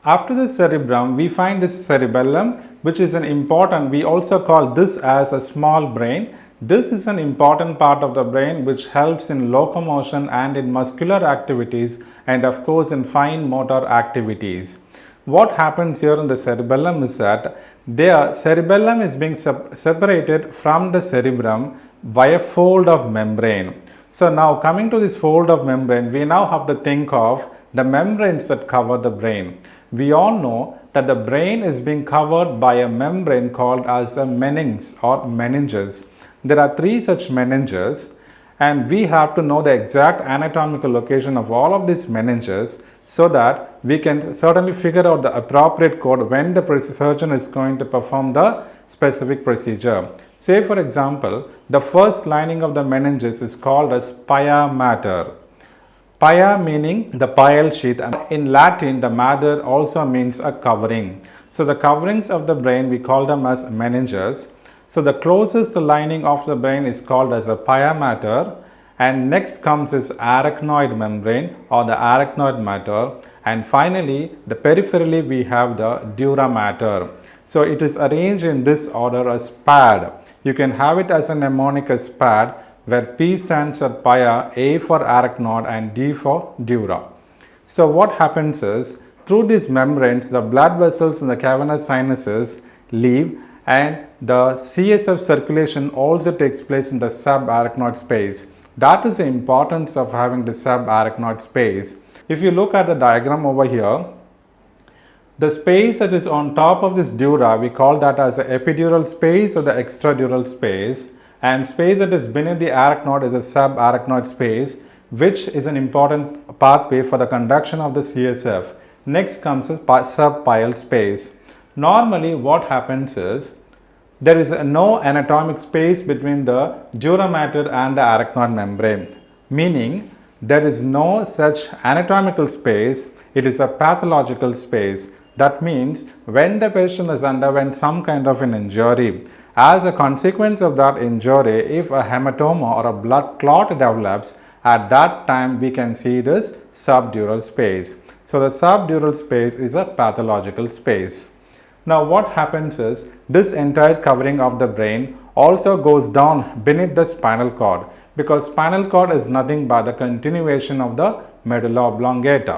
After the cerebrum, we find this cerebellum, which is an important, we also call this as a small brain. This is an important part of the brain which helps in locomotion and in muscular activities and of course in fine motor activities. What happens here in the cerebellum is that the cerebellum is being separated from the cerebrum by a fold of membrane. So now coming to this fold of membrane, we now have to think of the membranes that cover the brain. We all know that the brain is being covered by a membrane called as a meninges or meninges. There are three such meninges and we have to know the exact anatomical location of all of these meninges so that we can certainly figure out the appropriate code when the surgeon is going to perform the specific procedure. Say for example, the first lining of the meninges is called as Piamater. Pia meaning the pile sheath, and in Latin the mater also means a covering. So the coverings of the brain we call them as meninges. So the closest lining of the brain is called as a Piamater, and next comes this arachnoid membrane or the arachnoid matter, and finally the peripherally we have the Duramater. So it is arranged in this order as pad. You can have it as a mnemonic as pad, where P stands for Pia, A for arachnoid and D for dura. So what happens is, through these membranes, the blood vessels in the cavernous sinuses leave and the CSF circulation also takes place in the subarachnoid space. That is the importance of having the subarachnoid space. If you look at the diagram over here, the space that is on top of this dura, we call that as the epidural space or the extradural space. And space that is beneath the arachnoid is a subarachnoid space, which is an important pathway for the conduction of the CSF. Next comes the subpial space. Normally what happens is, there is no anatomic space between the duramater and the arachnoid membrane, meaning there is no such anatomical space, it is a pathological space. That means when the patient has undergone some kind of an injury, as a consequence of that injury, if a hematoma or a blood clot develops, at that time we can see this subdural space. So the subdural space is a pathological space. Now what happens is, this entire covering of the brain also goes down beneath the spinal cord, because spinal cord is nothing but the continuation of the medulla oblongata.